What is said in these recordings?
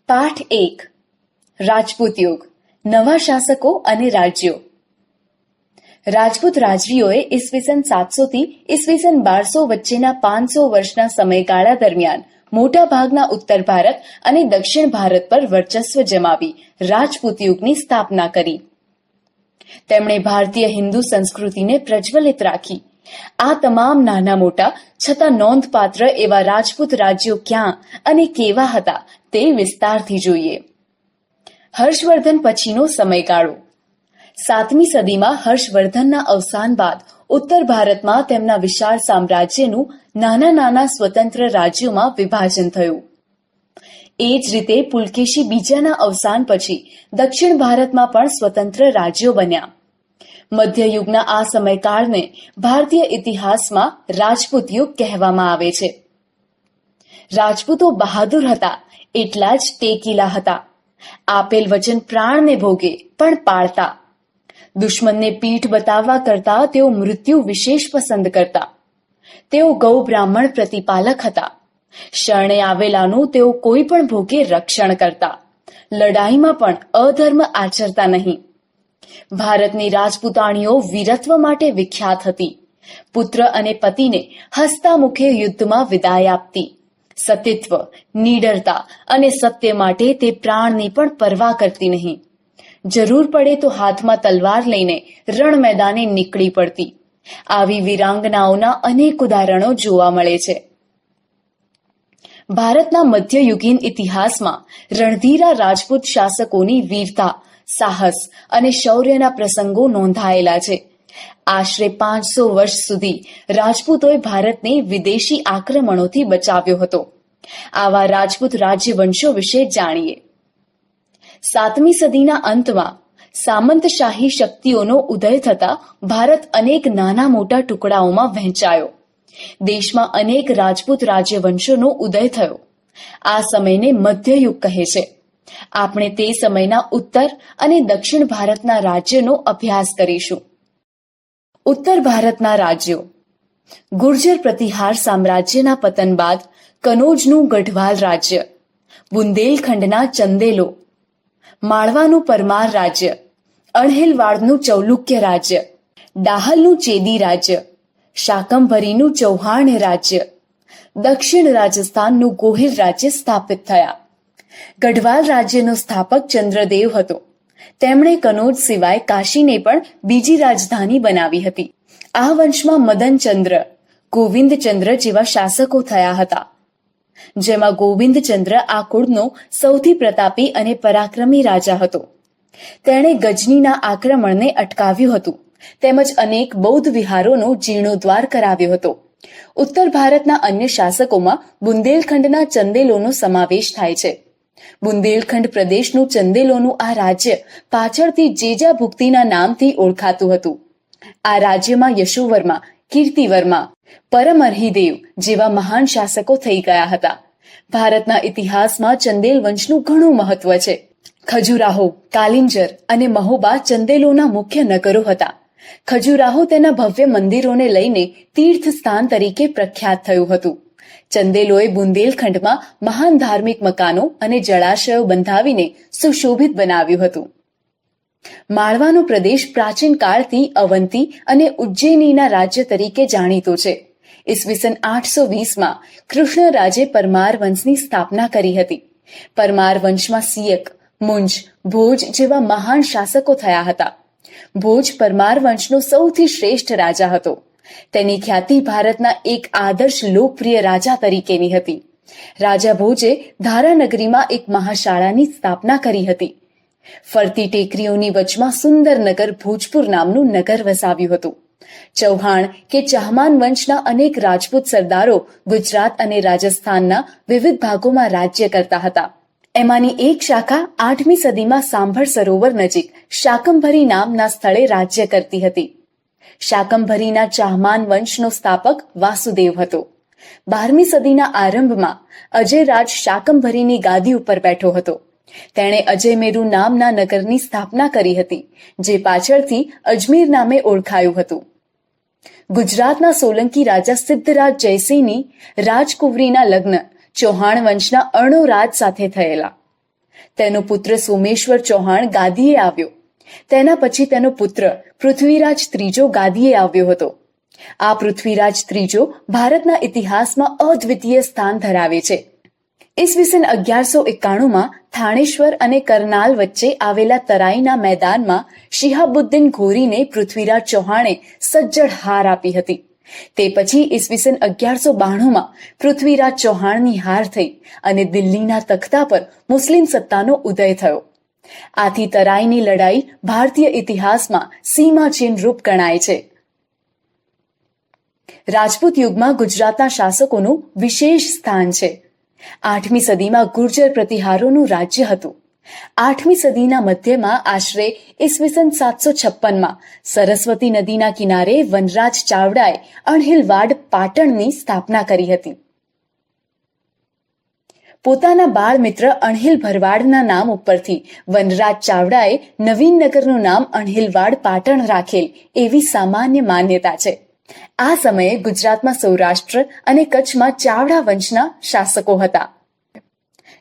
પાઠ 1 રાજપૂત યુગ નવા શાસકો અને રાજ્યો. રાજપૂત રાજવીઓએ ઈસવીસન 700 થી ઈસવીસન 1200 વચ્ચેના 500 વર્ષના સમયગાળા દરમિયાન મોટા ભાગના ઉત્તર ભારત અને દક્ષિણ ભારત પર વર્ચસ્વ જમાવી રાજપૂત યુગની સ્થાપના કરી. તેમણે ભારતીય હિન્દુ સંસ્કૃતિને પ્રજ્વલિત રાખી. આ તમામ નાના મોટા છતાં નોંધપાત્ર એવા રાજપૂત રાજ્યો ક્યાં અને કેવા હતા તે વિસ્તારથી જોઈએ. હર્ષવર્ધન પછીનો સમયગાળો. 7મી સદીમાં હર્ષવર્ધનના અવસાન બાદ ઉત્તર ભારતમાં તેમના વિશાળ સામ્રાજ્યનું નાના નાના સ્વતંત્ર રાજ્યોમાં વિભાજન થયું. એ જ રીતે પુલકેશી બીજાના અવસાન પછી દક્ષિણ ભારતમાં પણ સ્વતંત્ર રાજ્યો બન્યા. મધ્યયુગના આ સમયકાળને ભારતીય ઇતિહાસમાં રાજપૂત યુગ કહેવામાં આવે છે. રાજપૂતો બહાદુર હતા, એટલા જ ટેકીલા હતા. આપેલ વચન પ્રાણને ભોગે પણ પાળતા. દુશ્મનને પીઠ બતાવવા કરતા તેઓ મૃત્યુ વિશેષ પસંદ કરતા. તેઓ ગૌ બ્રાહ્મણ પ્રતિપાલક હતા. શરણે આવેલાનું તેઓ કોઈ પણ ભોગે રક્ષણ કરતા. લડાઈમાં પણ અધર્મ આચરતા નહીં. ભારતની રાજપૂતાણીઓ વીરત્વ માટે વિખ્યાત હતી. પુત્ર અને પતિને હસતા મુખે યુદ્ધમાં વિદાય આપતી. સતીત્વ, નીડરતા અને સત્ય માટે તે પ્રાણની પણ પરવા કરતી નહીં. જરૂર પડે તો હાથમાં તલવાર લઈને રણ મેદાને નીકળી પડતી. આવી વીરાંગનાઓના અનેક ઉદાહરણો જોવા મળે છે. ભારતના મધ્યયુગીન ઇતિહાસમાં રણધીરા રાજપૂત શાસકોની વીરતા, સાહસ અને શૌર્યના પ્રસંગો નોંધાયેલા છે. આશરે 500 વર્ષ સુધી રાજપૂતોએ ભારતને વિદેશી આક્રમણોથી બચાવ્યો હતો. આવા રાજપૂત રાજ્યવંશો વિશે જાણીએ. 7મી સદીના અંતમાં સામંતશાહી શક્તિઓનો ઉદય થતા ભારત અનેક નાના મોટા ટુકડાઓમાં વહેંચાયો. દેશમાં અનેક રાજપૂત રાજ્યવંશોનો ઉદય થયો. આ સમયને મધ્યયુગ કહે છે. આપણે તે સમયના ઉત્તર અને દક્ષિણ ભારતના રાજ્યનો અભ્યાસ કરીશું. ઉત્તર ભારતના રાજ્યો. ગુર્જર પ્રતિહાર સામ્રાજ્યના પતન બાદ કનોજનું ગઢવાલ રાજ્ય, બુંદેલખંડના ચંદેલો, માળવાનું પરમાર રાજ્ય, અણહિલવાડનું ચૌલુક્ય રાજ્ય, ડાહલનું ચેદી રાજ્ય, શાકંભરીનું ચૌહાણ રાજ્ય, દક્ષિણ રાજસ્થાનનું ગોહિલ રાજ્ય સ્થાપિત થયા. ગઢવાલ રાજ્યનો સ્થાપક ચંદ્રદેવ હતો. તેમણે કનોજ સિવાય કાશીને પણ બીજી રાજધાની બનાવી હતી. આ વંશમાં મદનચંદ્ર, ગોવિંદચંદ્ર જેવા શાસકો થયા હતા. જેમાં ગોવિંદચંદ્ર આ કુળનો સૌથી પ્રતાપી અને પરાક્રમી રાજા હતો. તેણે ગજનીના આક્રમણને અટકાવ્યું હતું તેમજ અનેક બૌદ્ધ વિહારોનો જીર્ણોદ્ધાર કરાવ્યો હતો. ઉત્તર ભારતના અન્ય શાસકોમાં બુંદેલખંડના ચંદેલોનો સમાવેશ થાય છે. બુંદેલખંડ પ્રદેશનું ચંદેલોનું આ રાજ્ય પાછળથી જેજાભુક્તિના નામથી ઓળખાતું હતું. આ રાજ્યમાં યશોવર્મા, કીર્તિવર્મા, પરમર્હિદેવ જેવા મહાન શાસકો થઈ ગયા હતા. ભારતના ઇતિહાસમાં ચંદેલ વંશનું ઘણું મહત્વ છે. ખજુરાહો, કાલિંજર અને મહોબા ચંદેલોના મુખ્ય નગરો હતા. ખજુરાહો તેના ભવ્ય મંદિરોને લઈને તીર્થ સ્થાન તરીકે પ્રખ્યાત થયું હતું. ચંદેલોએ બુંદેલખંડમાં મહાન ધાર્મિક મકાનો અને જળાશયો બંધાવીને સુશોભિત બનાવ્યું હતું. માળવાનો પ્રદેશ પ્રાચીન કાળથી અવંતી અને ઉજ્જૈનીના રાજ્ય તરીકે જાણીતો છે. ઈસવીસન 820માં કૃષ્ણરાજે પરમાર વંશની સ્થાપના કરી હતી. પરમાર વંશમાં સિયક, મુંજ, ભોજ જેવા મહાન શાસકો થયા હતા. ભોજ પરમાર વંશનો સૌથી શ્રેષ્ઠ રાજા હતો. તેની ખ્યાતિ ભારતના એક આદર્શ લોકપ્રિય રાજા તરીકેની હતી. રાજા ભોજે ધારાનગરીમાં એક મહાશાળાની સ્થાપના કરી હતી. ફરતી ટેકરીઓની વચમાં સુંદર નગર ભોજપુર નામનું નગર વસાવ્યું હતું. ચૌહાણ કે ચાહમાન વંશના અનેક રાજપૂત સરદારો ગુજરાત અને રાજસ્થાનના વિવિધ ભાગોમાં રાજ્ય કરતા હતા. એમાંની એક શાખા 8મી સદીમાં સાંભળ સરોવર નજીક શાકંભરી નામના સ્થળે રાજ્ય કરતી હતી. શાકંભરીના ચાહમાન વંશનો સ્થાપક વાસુદેવ હતો. 12મી સદીના આરંભમાં અજયરાજ શાકંભરીની ગાદી ઉપર બેઠો હતો. તેણે અજયમેરુ નામના નગરની સ્થાપના કરી હતી, જે પાછળથી અજમેર નામે ઓળખાયું હતું. ગુજરાતના સોલંકી રાજા સિદ્ધરાજ જયસિંહની રાજકુંવરીના લગ્ન ચૌહાણ વંશના અર્ણોરાજ સાથે થયેલા. તેનો પુત્ર સોમેશ્વર ચૌહાણ ગાદીએ આવ્યો. તેના પછી તેનો પુત્ર પૃથ્વીરાજ ત્રીજો ગાદીએ આવ્યો હતો. આ પૃથ્વીરાજ ત્રીજો ભારતના ઇતિહાસમાં અદ્વિતીય સ્થાન ધરાવે છે. ઈસવીસન 1191માં થાણેશ્વર અને કરનાલ વચ્ચે આવેલા તરાઈના મેદાનમાં શિહાબુદ્દીન ઘોરીને પૃથ્વીરાજ ચૌહાણે સજ્જડ હાર આપી હતી. તે પછી ઈસવીસન 1192માં પૃથ્વીરાજ ચૌહાણની હાર થઈ અને દિલ્હીના તખ્તા પર મુસ્લિમ સત્તાનો ઉદય થયો. આથી તરાઈની લડાઈ ભારતીય ઇતિહાસમાં સીમાચિહ્ન રૂપ ગણાય છે. રાજપૂત યુગમાં ગુજરાતના શાસકોનું વિશેષ સ્થાન છે. 8મી સદીમાં ગુર્જર પ્રતિહારોનું રાજ્ય હતું. 8મી સદીના મધ્યમાં આશરે ઈસવીસન 756માં સરસ્વતી નદીના કિનારે વનરાજ ચાવડાએ અણહિલવાડ પાટણની સ્થાપના કરી હતી. પોતાના બાળ મિત્ર અણહિલ ભરવાડના નામ ઉપરથી વનરાજ ચાવડાએ નવીનનગરનું નામ અણહિલવાડ પાટણ રાખેલ એવી સામાન્ય માન્યતા છે. આ સમયે ગુજરાતમાં સૌરાષ્ટ્ર અને કચ્છમાં ચાવડા વંશના શાસકો હતા,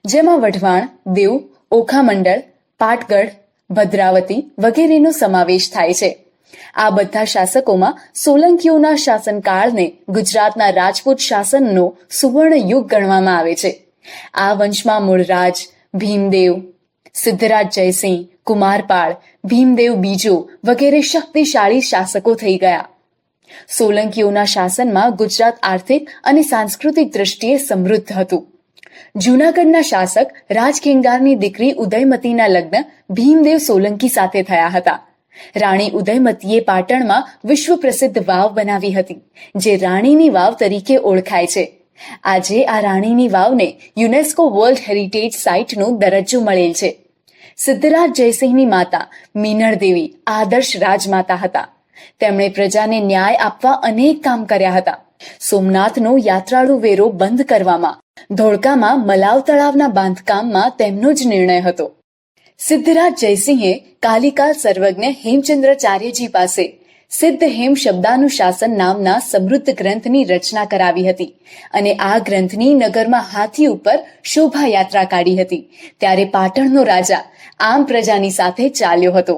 જેમાં વઢવાણ, દેવ, ઓખામંડળ, પાટગઢ, ભદ્રાવતી વગેરેનો સમાવેશ થાય છે. આ બધા શાસકોમાં સોલંકીઓના શાસનકાળને ગુજરાતના રાજપૂત શાસનનો સુવર્ણ યુગ ગણવામાં આવે છે. આ વંશમાં મૂળરાજ, ભીમદેવ, સિદ્ધરાજ જયસિંહ, કુમારપાળ, ભીમદેવ બીજો વગેરે શક્તિશાળી શાસકો થઈ ગયા. સોલંકીઓના શાસનમાં ગુજરાત આર્થિક અને સાંસ્કૃતિક દ્રષ્ટિએ સમૃદ્ધ હતું. જૂનાગઢના શાસક રાજખેંગારની દીકરી ઉદયમતીના લગ્ન ભીમદેવ સોલંકી સાથે થયા હતા. રાણી ઉદયમતીએ પાટણમાં વિશ્વ પ્રસિદ્ધ વાવ બનાવી હતી, જે રાણીની વાવ તરીકે ઓળખાય છે. આજે આ રાણીની વાવને યુનેસ્કો વર્લ્ડ હેરિટેજ સાઇટનો દરજ્જો મળેલ છે. સિદ્ધરાજ જયસિંહની માતા મીનળ દેવી આદર્શ રાજમાતા હતા. તેમણે પ્રજાને ન્યાય આપવા અનેક કામ કર્યા હતા. સોમનાથનો યાત્રાળુ વેરો બંધ કરવામાં, ધોળકામાં મલાવ તળાવના બાંધકામમાં તેમનો જ નિર્ણય હતો. સિદ્ધરાજ જયસિંહે કાલિકા સર્વજ્ઞ હેમચંદ્રાચાર્યજી પાસે સિદ્ધ હેમ શબ્દાનુશાસન નામના સમૃદ્ધ ગ્રંથની રચના કરાવી હતી અને આ ગ્રંથની નગરમાં હાથી ઉપર શોભાયાત્રા કાઢી હતી. ત્યારે પાટણનો રાજા આમ પ્રજાની સાથે ચાલ્યો હતો.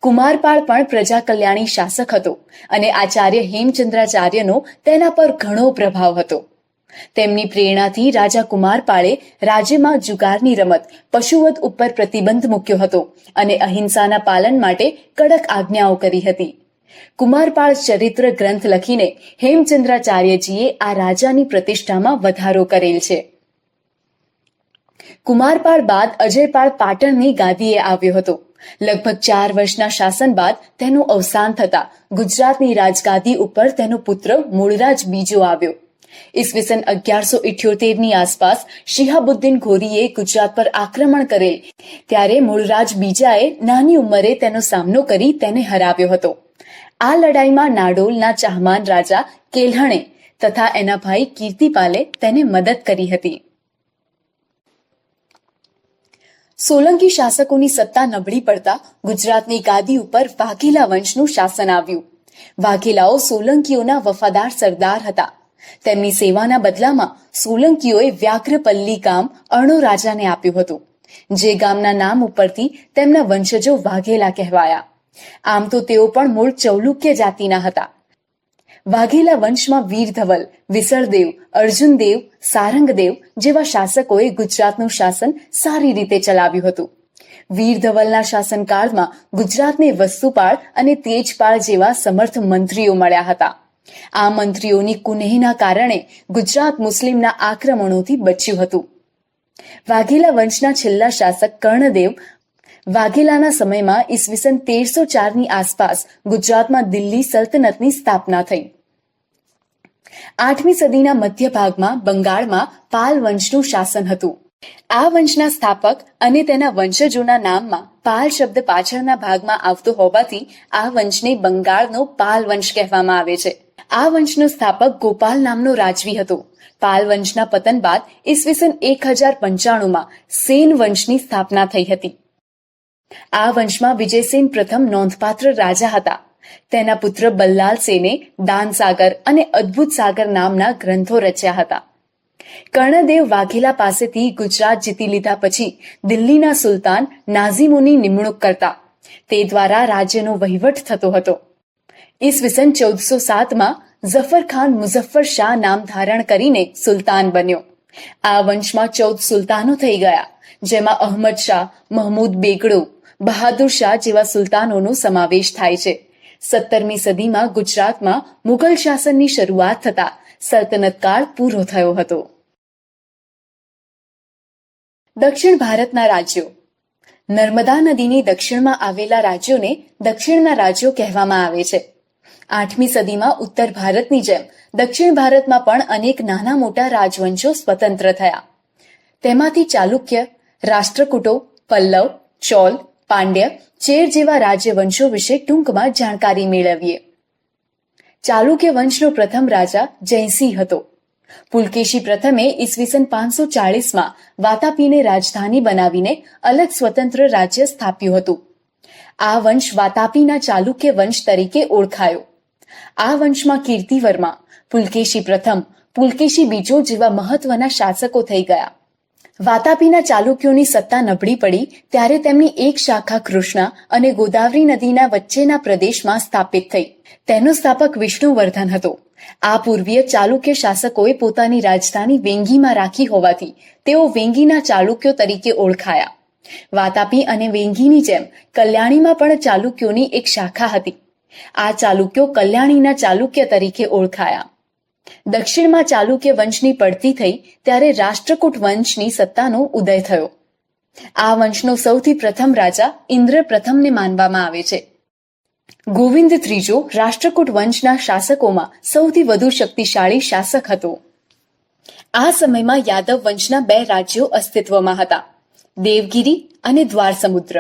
કુમારપાળ પણ પ્રજા કલ્યાણી શાસક હતો અને આચાર્ય હેમચંદ્રાચાર્યનો તેના પર ઘણો પ્રભાવ હતો. તેમની પ્રેરણાથી રાજા કુમારપાળે રાજ્યમાં જુગારની રમત, પશુવધ ઉપર પ્રતિબંધ મૂક્યો હતો અને અહિંસાના પાલન માટે કડક આજ્ઞાઓ કરી હતી. કુમારપાળ ચરિત્ર ગ્રંથ લખીને હેમચંદ્રાચાર્યજીએ આ રાજાની પ્રતિષ્ઠામાં વધારો કરેલ છે. કુમારપાળ બાદ અજયપાળ પાટણની ગાદીએ આવ્યો હતો. લગભગ 4 વર્ષના શાસન બાદ તેનું અવસાન થતા ગુજરાતની રાજગાદી ઉપર તેનો પુત્ર મૂળરાજ બીજો આવ્યો. ઈસવીસન 1178ની આસપાસ શિહાબુદ્દીન ઘોરીએ ગુજરાત પર આક્રમણ કરેલ ત્યારે મૂળરાજ બીજાએ નાની ઉંમરે તેનો સામનો કરી તેને હરાવ્યો હતો. આ લડાઈમાં નાડોલના ચાહમાન રાજા કેલ્હણે તથા એના ભાઈ કીર્તિપાલે તેને મદદ કરી હતી. સોલંકી શાસકોની સત્તા નબળી પડતા ગુજરાતની ગાદી ઉપર વાઘેલા વંશનું શાસન આવ્યું. વાઘેલાઓ સોલંકીઓના વફાદાર સરદાર હતા. તેમની સેવાના બદલામાં સોલંકીઓએ વ્યાઘ્રપલ્લી ગામ અર્ણો રાજાને આપ્યું હતું, જે ગામના નામ ઉપરથી તેમના વંશજો વાઘેલા કહેવાયા. આમ તો તેઓ પણ મૂળ ચૌલુક્ય જાતિના હતા. વાઘેલા વંશમાં વીરધવલ, વિસળદેવ, અર્જુનદેવ, સારંગદેવ જેવા શાસકોએ ગુજરાતનું શાસન સારી રીતે ચલાવ્યું હતું. વીરધવલના શાસનકાળમાં ગુજરાતને વસ્તુપાળ અને તેજપાળ જેવા સમર્થ મંત્રીઓ મળ્યા હતા. આ મંત્રીઓની કુનેહના કારણે ગુજરાત મુસ્લિમના આક્રમણોથી બચ્યું હતું. વાઘેલા વંશના છેલ્લા શાસક કર્ણદેવ વાઘેલાના સમયમાં ઈસવીસન 1304ની આસપાસ ગુજરાતમાં દિલ્હી સલ્તનતની સ્થાપના થઈ. 8મી સદીના મધ્ય ભાગમાં બંગાળમાં પાલ વંશનું શાસન હતું. આ વંશના સ્થાપક અને તેના વંશજોના નામમાં પાલ શબ્દ પાછળના ભાગમાં આવતો હોવાથી આ વંશને બંગાળનો પાલ વંશ કહેવામાં આવે છે. આ વંશનો સ્થાપક ગોપાલ નામનો રાજવી હતો. પાલ વંશના પતન બાદ ઈસવીસન 1095માં સેન વંશની સ્થાપના થઈ હતી. આ વંશમાં વિજયસેન પ્રથમ નોંધપાત્ર રાજા હતા. તેના પુત્ર બલ્લાલ સેને દાનસાગર અને અદ્ભુત સાગર નામના ગ્રંથો રચ્યા હતા. કર્ણદેવ વાઘેલા પાસેથી ગુજરાત જીતી લીધા પછી દિલ્હીના સુલતાન નાઝિમોની નિમણૂક કરતા. તે દ્વારા રાજ્યનો વહીવટ થતો હતો. ઈસવીસન 1407માં ઝફર ખાન મુઝફ્ફર શાહ નામ ધારણ કરીને સુલતાન બન્યો. આ વંશમાં 14 સુલતાનો થઈ ગયા, જેમાં અહમદ શાહ, મહમૂદ બેગડો, બહાદુર શાહ જેવા સુલતાનોનો સમાવેશ થાય છે. 17મી સદીમાં ગુજરાતમાં મુઘલ શાસનની શરૂઆત થતા સલ્તનત કાળ પૂરો થયો હતો. દક્ષિણ ભારતના રાજ્યો. નર્મદા નદીની દક્ષિણમાં આવેલા રાજ્યોને દક્ષિણના રાજ્યો કહેવામાં આવે છે. 8મી સદીમાં ઉત્તર ભારતની જેમ દક્ષિણ ભારતમાં પણ અનેક નાના મોટા રાજવંશો સ્વતંત્ર થયા. તેમાંથી ચાલુક્ય, રાષ્ટ્રકૂટો, પલ્લવ, ચોલ, પાંડ્ય, ચેર જેવા રાજ્યવંશો વિશે ટૂંકમાં જાણકારી મેળવીએ. ચાલુક્ય વંશનો પ્રથમ રાજા જયસિંહ હતો. પુલકેશી પ્રથમે ઈસવીસન 540માં વાતાપીને રાજધાની બનાવીને અલગ સ્વતંત્ર રાજ્ય સ્થાપ્યું હતું. આ વંશ વાતાપીના ચાલુક્ય વંશ તરીકે ઓળખાયો. આ વંશમાં કીર્તિવર્મા, પુલકેશી પ્રથમ, પુલકેશી બીજો જેવા મહત્વના શાસકો થઈ ગયા. વાતાપીના ચાલુક્યોની સત્તા નબળી પડી ત્યારે તેમની એક શાખા કૃષ્ણા અને ગોદાવરી નદીના વચ્ચેના પ્રદેશમાં સ્થાપિત થઈ. તેનો સ્થાપક વિષ્ણુવર્ધન હતો. આ પૂર્વીય ચાલુક્ય શાસકોએ પોતાની રાજધાની વેંગીમાં રાખી હોવાથી તેઓ વેંગીના ચાલુક્યો તરીકે ઓળખાયા. વાતાપી અને વેંગીની જેમ કલ્યાણીમાં પણ ચાલુક્યોની એક શાખા હતી. આ ચાલુક્યો કલ્યાણીના ચાલુક્ય તરીકે ઓળખાયા. દક્ષિણમાં ચાલુક્ય વંશની પડતી થઈ ત્યારે રાષ્ટ્રકૂટ વંશની સત્તાનો ઉદય થયો. આ વંશનો સૌથી પ્રથમ રાજા ઇન્દ્ર પ્રથમને માનવામાં આવે છે. ગોવિંદ ત્રીજો રાષ્ટ્રકૂટ વંશના શાસકોમાં સૌથી વધુ શક્તિશાળી શાસક હતો. આ સમયમાં યાદવ વંશના 2 રાજ્યો અસ્તિત્વમાં હતા, દેવગિરી અને દ્વારસમુદ્ર.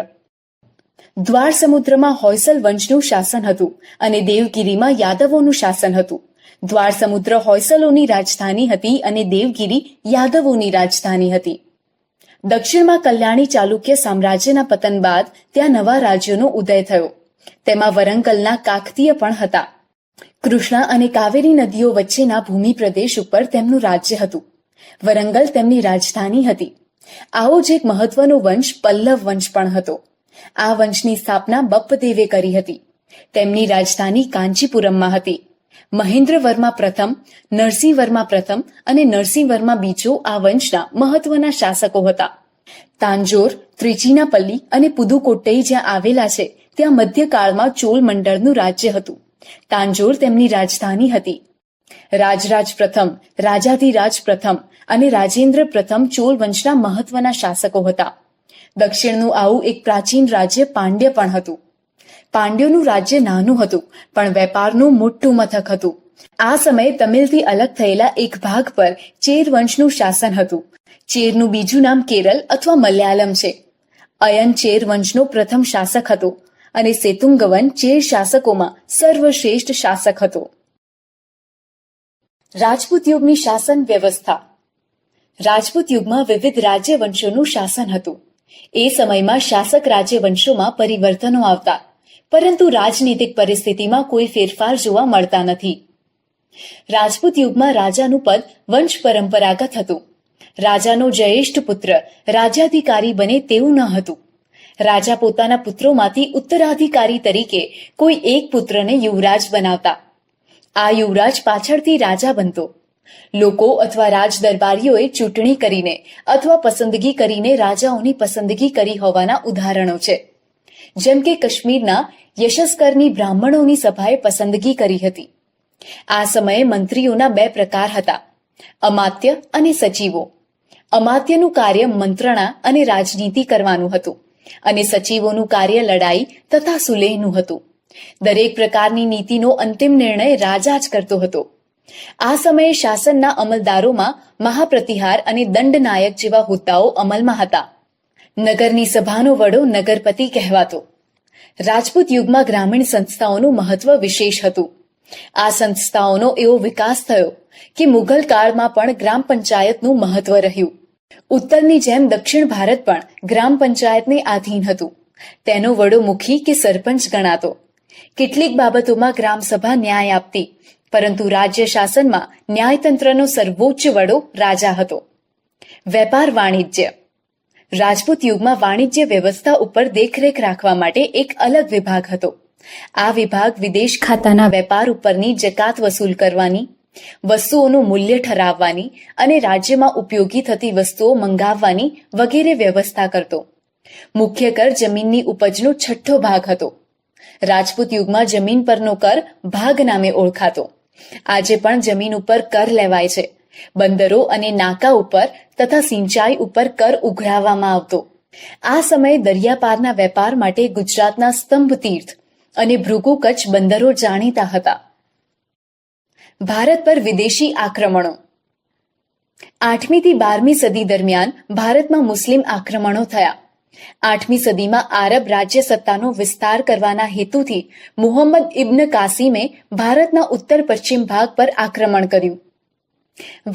દ્વારસમુદ્રમાં હોયસલ વંશનું શાસન હતું અને દેવગિરીમાં યાદવોનું શાસન હતું. દ્વારસમુદ્ર હોયસલોની રાજધાની હતી અને દેવગિરી યાદવોની રાજધાની હતી. દક્ષિણમાં કલ્યાણી ચાલુક્ય સામ્રાજ્યના પતન બાદ ત્યાં નવા રાજ્યોનો ઉદય થયો. તેમાં વરંગલના કાકતીય પણ હતા. કૃષ્ણા અને કાવેરી નદીઓ વચ્ચેના ભૂમિ પ્રદેશ ઉપર તેમનું રાજ્ય હતું. વરંગલ તેમની રાજધાની હતી. આવો જ એક મહત્વનો વંશ પલ્લવ વંશ પણ હતો. આ વંશની સ્થાપના બપ્પદેવે કરી હતી. તેમની રાજધાની કાંચીપુરમમાં હતી. મહેન્દ્રવર્મા પ્રથમ, નરસિંહવર્મા પ્રથમ અને નરસિંહવર્મા બીજો આ વંશના મહત્વના શાસકો હતા. તાંજોર, ત્રિચિનાપલ્લી અને પુદુકોટ્ટઈ જ્યાં આવેલા છે ત્યાં મધ્યકાળમાં ચોલ મંડળનું રાજ્ય હતું. તાંજોર તેમની રાજધાની હતી. રાજરાજ પ્રથમ, રાજાધિરાજ પ્રથમ અને રાજેન્દ્ર પ્રથમ ચોલ વંશના મહત્વના શાસકો હતા. દક્ષિણનું આવું એક પ્રાચીન રાજ્ય પાંડ્ય પણ હતું. પાંડ્યોનું રાજ્ય નાનું હતું પણ વેપારનું મોટું મથક હતું. આ સમયે તમિલથી અલગ થયેલા એક ભાગ પર ચેર વંશનું શાસન હતું. ચેરનું બીજું નામ કેરળ અથવા મલયાલમ છે. અયન ચેર વંશનો પ્રથમ શાસક હતો અને સેતુંગવન ચેર શાસકોમાં સર્વશ્રેષ્ઠ શાસક હતો. રાજપૂત યુગની શાસન વ્યવસ્થા. રાજપૂત યુગમાં વિવિધ રાજ્યવંશોનું શાસન હતું. એ સમયમાં શાસક રાજ્યવંશોમાં પરિવર્તનો આવતા, પરંતુ રાજનીતિક પરિસ્થિતિમાં કોઈ ફેરફાર જોવા મળતા નથી. રાજપૂત યુગમાં રાજાનું પદ વંશ પરંપરાગત હતું. રાજાનો જ્યેષ્ઠ પુત્ર રાજ્યાધિકારી બને તેવું ન હતું. રાજા પોતાના પુત્રોમાંથી ઉત્તરાધિકારી તરીકે કોઈ એક પુત્રને યુવરાજ બનાવતા. આ યુવરાજ પાછળથી રાજા બનતો. લોકો અથવા રાજ દરબારીઓએ ચૂંટણી કરીને અથવા પસંદગી કરીને રાજાઓની પસંદગી કરી હોવાના ઉદાહરણો છે. જેમ કે કાશ્મીરના યશસ્કરની બ્રાહ્મણોની સભાએ પસંદગી કરી હતી. આ સમયે મંત્રીઓના 2 પ્રકાર હતા, અમાત્ય અને સચિવો. અમાત્યનું કાર્ય મંત્રણા અને રાજનીતિ કરવાનું હતું અને સચિવોનું કાર્ય લડાઈ તથા સુલેહનું હતું. દરેક પ્રકારની નીતિનો અંતિમ નિર્ણય રાજા જ કરતો હતો. આ સમયે શાસનના અમલદારોમાં મહાપ્રતિહાર અને દંડનાયક જેવા હોદ્દાઓ અમલમાં હતા. નગરની સભાનો વડો નગરપતિ કહેવાતો. રાજપૂત યુગમાં ગ્રામીણ સંસ્થાઓનું મહત્વ વિશેષ હતું. આ સંસ્થાઓનો એવો વિકાસ થયો કે મુઘલ કાળમાં પણ ગ્રામ પંચાયતનું મહત્વ રહ્યું. ઉત્તરની જેમ દક્ષિણ ભારત પણ ગ્રામ પંચાયતને આધીન હતું. તેનો વડો મુખી કે સરપંચ ગણાતો. કેટલીક બાબતોમાં ગ્રામસભા ન્યાય આપતી પરંતુ રાજ્ય શાસનમાં ન્યાયતંત્રનો સર્વોચ્ચ વડો રાજા હતો. વેપાર વાણિજ્ય. રાજપૂત યુગમાં વાણિજ્ય વ્યવસ્થા ઉપર દેખરેખ રાખવા માટે એક અલગ વિભાગ હતો. આ વિભાગ વિદેશ ખાતાના વેપાર ઉપરની જકાત વસૂલ કરવાની, વસ્તુઓનું મૂલ્ય ઠરાવવાની અને રાજ્યમાં ઉપયોગી થતી વસ્તુઓ મંગાવવાની વગેરે વ્યવસ્થા કરતો. મુખ્ય કર જમીનની ઉપજનો 6ઠ્ઠો ભાગ હતો. રાજપૂત યુગમાં જમીન પરનો કર ભાગ નામે ઓળખાતો. આજે પણ જમીન ઉપર કર લેવાય છે. બંદરો અને નાકા ઉપર તથા સિંચાઈ ઉપર કર ઉઘરાવવામાં આવતો. આ સમયે દરિયાપારના વેપાર માટે ગુજરાતના સ્તંભ તીર્થ અને ભૃગુ કચ્છ બંદરો જાણીતા હતા. ભારત પર વિદેશી આક્રમણો. 8મી થી 12મી સદી દરમિયાન ભારતમાં મુસ્લિમ આક્રમણો થયા. 8મી સદીમાં આરબ રાજ્ય સત્તાનો વિસ્તાર કરવાના હેતુથી મુહમ્મદ ઇબ્ન કાસિમે ભારતના ઉત્તર પશ્ચિમ ભાગ પર આક્રમણ કર્યું.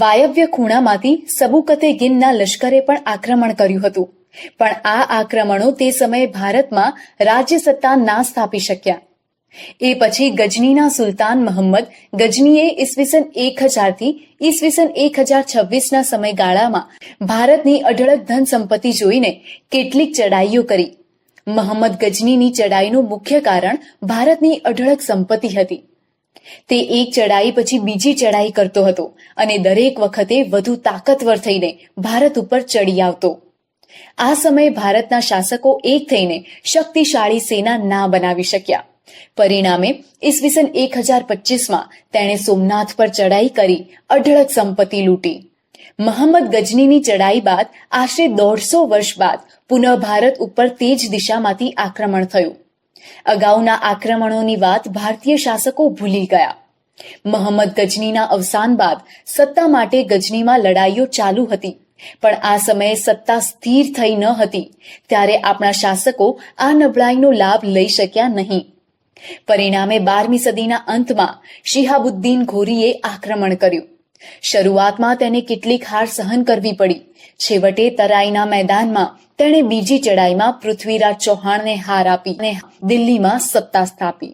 વાયવ્ય ખૂણામાંથી સબુકતેગીનના લશ્કરે પણ આક્રમણ કર્યું હતું. પણ આ આક્રમણો તે સમયે ભારતમાં રાજ્ય સત્તા ના સ્થાપી શક્યા. એ પછી ગજનીના સુલતાન મહમ્મદ ગજનીએ ઈસવીસન 1000 થી ઈસવીસન 1026ના સમયગાળામાં ભારતની અઢળક ધન સંપત્તિ જોઈને કેટલીક ચડાઈઓ કરી. મહમ્મદ ગજનીની ચડાઈનું મુખ્ય કારણ ભારતની અઢળક સંપત્તિ હતી. તે એક ચડાઈ પછી બીજી ચડાઈ કરતો હતો અને દરેક વખતે વધુ તાકતવર થઈને ભારત ઉપર ચડી આવતો. આ સમયે ભારતના શાસકો એક થઈને શક્તિશાળી સેના ના બનાવી શક્યા. પરિણામે ઈસવીસન 1025માં તેણે સોમનાથ પર ચડાઈ કરી અઢળક સંપત્તિ લૂંટી. મહમ્મદ ગજનીની ચડાઈ બાદ આશરે 150 વર્ષ બાદ પુનઃ ભારત ઉપર તે જ દિશામાંથી આક્રમણ થયું. અગાઉના આક્રમણોની વાત ભારતીય શાસકો ભૂલી ગયા. મહમ્મદ ગજનીના અવસાન બાદ સત્તા માટે ગજનીમાં લડાઈઓ ચાલુ હતી. પણ આ સમયે સત્તા સ્થિર થઈ ન હતી ત્યારે આપણા શાસકો આ નબળાઈનો લાભ લઈ શક્યા નહીં. પરિણામે 12મી સદીના અંતમાં શિહાબુદ્દીન ઘોરીએ આક્રમણ કર્યું. શરૂઆતમાં તેને કેટલીક હાર સહન કરવી પડી. છેવટે તરાઈના મેદાનમાં તેણે બીજી ચડાઈમાં પૃથ્વીરાજ ચૌહાણને હાર આપી અને દિલ્હીમાં સત્તા સ્થાપી.